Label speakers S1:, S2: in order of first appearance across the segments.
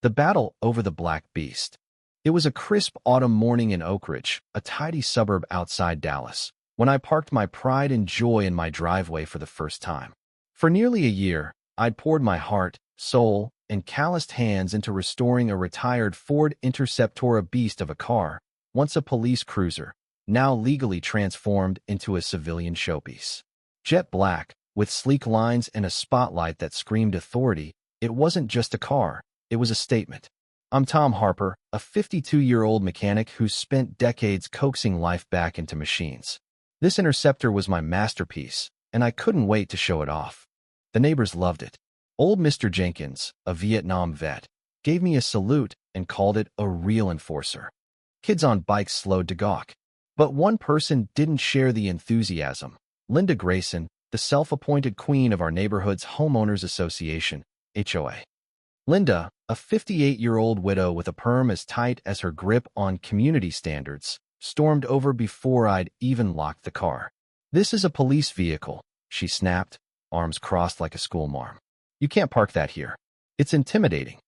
S1: The battle over the Black Beast. It was a crisp autumn morning in Oak Ridge, a tidy suburb outside Dallas, when I parked my pride and joy in my driveway for the first time. For nearly a year, I'd poured my heart, soul, and calloused hands into restoring a retired Ford Interceptor, a beast of a car, once a police cruiser, now legally transformed into a civilian showpiece. Jet black, with sleek lines and a spotlight that screamed authority, it wasn't just a car, it was a statement. I'm Tom Harper, a 52-year-old mechanic who's spent decades coaxing life back into machines. This Interceptor was my masterpiece, and I couldn't wait to show it off. The neighbors loved it. Old Mr. Jenkins, a Vietnam vet, gave me a salute and called it a real enforcer. Kids on bikes slowed to gawk. But one person didn't share the enthusiasm. Linda Grayson, the self-appointed queen of our neighborhood's homeowners association, HOA. Linda, a 58-year-old widow with a perm as tight as her grip on community standards, stormed over before I'd even locked the car. "This is a police vehicle," she snapped, arms crossed like a schoolmarm. "You can't park that here. It's intimidating."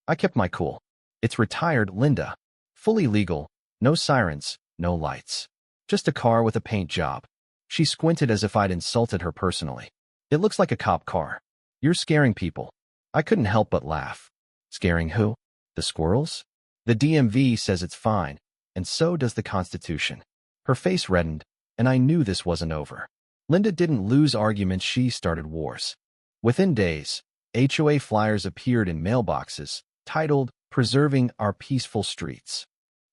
S1: I kept my cool. "It's retired, Linda. Fully legal, no sirens, no lights. Just a car with a paint job." She squinted as if I'd insulted her personally. "It looks like a cop car. You're scaring people." I couldn't help but laugh. Scaring who? The squirrels? The DMV says it's fine, and so does the Constitution. Her face reddened, and I knew this wasn't over. Linda didn't lose arguments, she started wars. Within days, HOA flyers appeared in mailboxes, titled, "Preserving Our Peaceful Streets."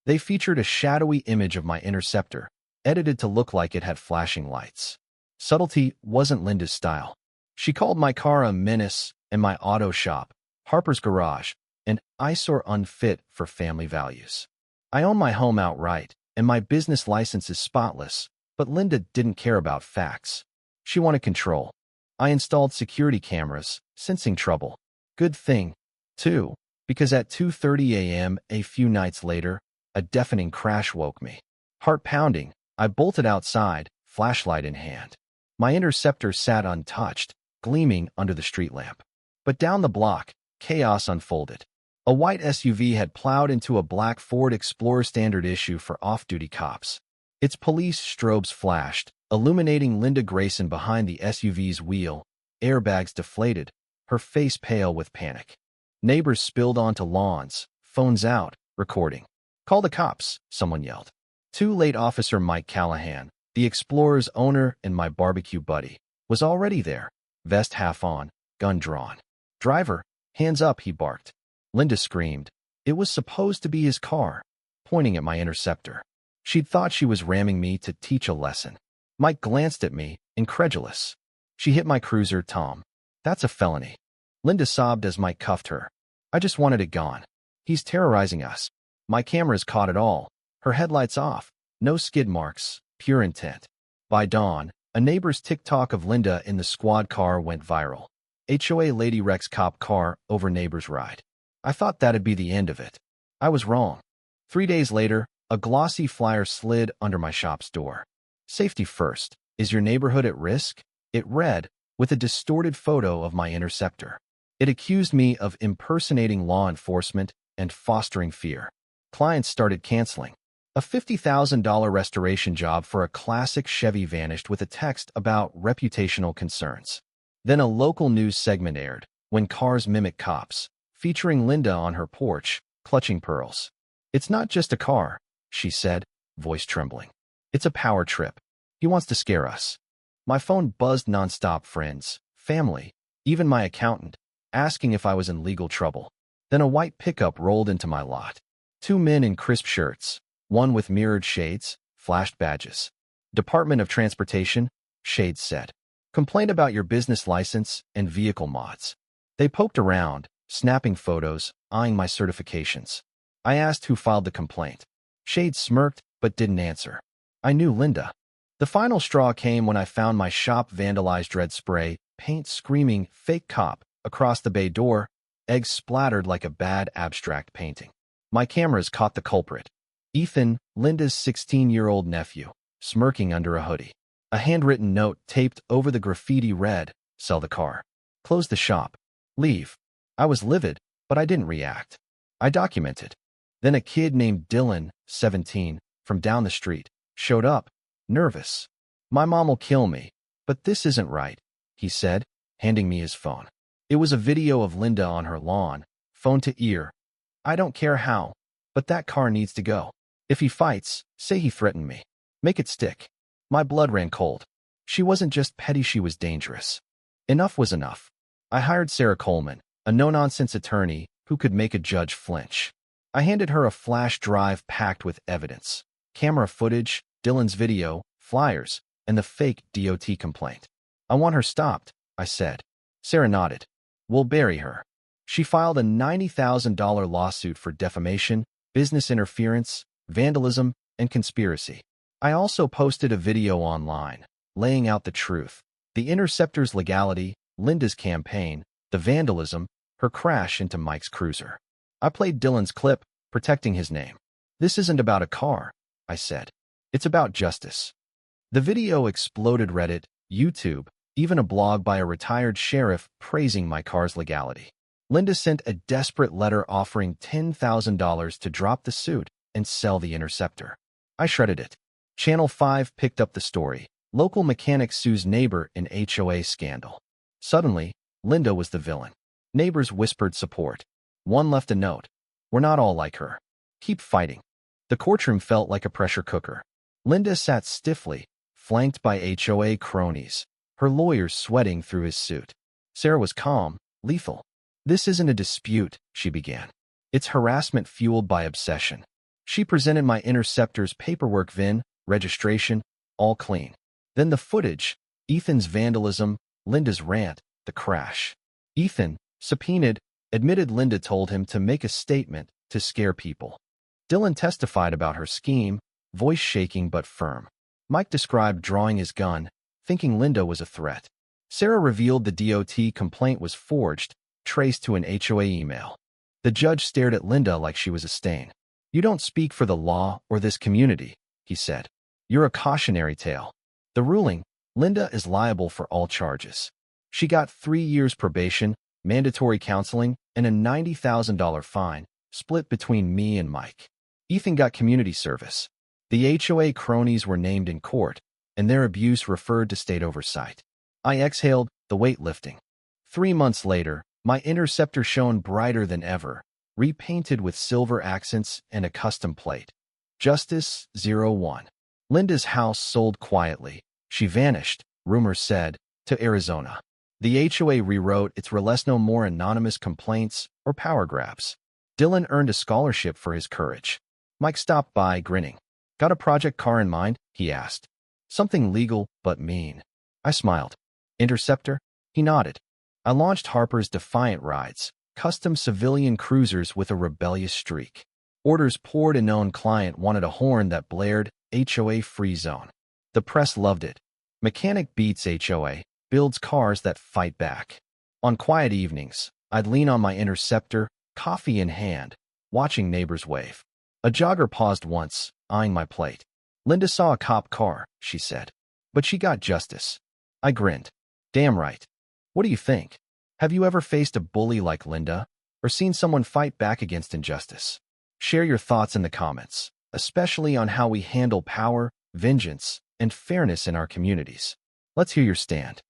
S1: They featured a shadowy image of my Interceptor, edited to look like it had flashing lights. Subtlety wasn't Linda's style. She called my car a menace and my auto shop, Harper's Garage, an eyesore unfit for family values. I own my home outright, and my business license is spotless, but Linda didn't care about facts. She wanted control. I installed security cameras, sensing trouble. Good thing, too, because at 2:30 a.m. a few nights later, a deafening crash woke me. Heart pounding, I bolted outside, flashlight in hand. My Interceptor sat untouched, gleaming under the street lamp. But down the block, chaos unfolded. A white SUV had plowed into a black Ford Explorer standard issue for off-duty cops. Its police strobes flashed, illuminating Linda Grayson behind the SUV's wheel, airbags deflated, her face pale with panic. Neighbors spilled onto lawns, phones out, recording. "Call the cops," someone yelled. Too late. Officer Mike Callahan, the Explorer's owner and my barbecue buddy, was already there, vest half on, gun drawn. "Driver, hands up," he barked. Linda screamed. It was supposed to be his car, pointing at my Interceptor. She'd thought she was ramming me to teach a lesson. Mike glanced at me, incredulous. "She hit my cruiser, Tom. That's a felony." Linda sobbed as Mike cuffed her. "I just wanted it gone. He's terrorizing us." My cameras caught it all. Her headlights off. No skid marks. Pure intent. By dawn, a neighbor's TikTok of Linda in the squad car went viral. HOA Lady wrecks cop car over neighbor's ride. I thought that'd be the end of it. I was wrong. 3 days later, a glossy flyer slid under my shop's door. "Safety first. Is your neighborhood at risk?" It read, with a distorted photo of my Interceptor. It accused me of impersonating law enforcement and fostering fear. Clients started canceling. A $50,000 restoration job for a classic Chevy vanished with a text about reputational concerns. Then a local news segment aired, "When Cars Mimic Cops," featuring Linda on her porch, clutching pearls. "It's not just a car," she said, voice trembling. "It's a power trip. He wants to scare us." My phone buzzed nonstop. Friends, family, even my accountant, asking if I was in legal trouble. Then a white pickup rolled into my lot. 2 men in crisp shirts, one with mirrored shades, flashed badges. "Department of Transportation," shades said. "Complaint about your business license and vehicle mods." They poked around, snapping photos, eyeing my certifications. I asked who filed the complaint. Shades smirked, but didn't answer. I knew Linda. The final straw came when I found my shop vandalized. Red spray, paint screaming, "Fake cop," across the bay door, eggs splattered like a bad abstract painting. My cameras caught the culprit. Ethan, Linda's 16-year-old nephew, smirking under a hoodie. A handwritten note taped over the graffiti read, "Sell the car. Close the shop. Leave." I was livid, but I didn't react. I documented. Then a kid named Dylan, 17, from down the street, showed up, nervous. My mom will kill me, but this isn't right, he said, handing me his phone. It was a video of Linda on her lawn, phone to ear. I don't care how, but that car needs to go. If he fights, say he threatened me. Make it stick. My blood ran cold. She wasn't just petty, she was dangerous. Enough was enough. I hired Sarah Coleman, a no-nonsense attorney who could make a judge flinch. I handed her a flash drive packed with evidence, camera footage, Dylan's video, flyers, and the fake DOT complaint. I want her stopped, I said. Sarah nodded. We'll bury her. She filed a $90,000 lawsuit for defamation, business interference, vandalism, and conspiracy. I also posted a video online, laying out the truth, the interceptor's legality, Linda's campaign, the vandalism, her crash into Mike's cruiser. I played Dylan's clip, protecting his name. This isn't about a car, I said. It's about justice. The video exploded Reddit, YouTube, even a blog by a retired sheriff praising my car's legality. Linda sent a desperate letter offering $10,000 to drop the suit and sell the interceptor. I shredded it. Channel 5 picked up the story. Local mechanic sues neighbor in HOA scandal. Suddenly, Linda was the villain. Neighbors whispered support. One left a note. We're not all like her. Keep fighting. The courtroom felt like a pressure cooker. Linda sat stiffly, flanked by HOA cronies, her lawyers sweating through his suit. Sarah was calm, lethal. This isn't a dispute, she began. It's harassment fueled by obsession. She presented my interceptor's paperwork, VIN, registration, all clean. Then the footage, Ethan's vandalism, Linda's rant, the crash. Ethan, subpoenaed, admitted Linda told him to make a statement to scare people. Dylan testified about her scheme, voice shaking but firm. Mike described drawing his gun, thinking Linda was a threat. Sarah revealed the DOT complaint was forged, traced to an HOA email. The judge stared at Linda like she was a stain. You don't speak for the law or this community, he said. You're a cautionary tale. The ruling, Linda is liable for all charges. She got 3 years probation, mandatory counseling, and a $90,000 fine, split between me and Mike. Ethan got community service. The HOA cronies were named in court, and their abuse referred to state oversight. I exhaled, the weight lifting. 3 months later, my interceptor shone brighter than ever, repainted with silver accents and a custom plate. Justice 01. Linda's house sold quietly. She vanished, rumors said, to Arizona. The HOA rewrote its release no more anonymous complaints or power grabs. Dylan earned a scholarship for his courage. Mike stopped by, grinning. Got a project car in mind? He asked. Something legal, but mean. I smiled. Interceptor? He nodded. I launched Harper's Defiant Rides, custom civilian cruisers with a rebellious streak. Orders poured. A known client wanted a horn that blared, HOA free zone. The press loved it. Mechanic beats HOA, builds cars that fight back. On quiet evenings, I'd lean on my interceptor, coffee in hand, watching neighbors wave. A jogger paused once, eyeing my plate. Linda saw a cop car, she said. But she got justice. I grinned. Damn right. What do you think? Have you ever faced a bully like Linda, or seen someone fight back against injustice? Share your thoughts in the comments, especially on how we handle power, vengeance, and fairness in our communities. Let's hear your stand.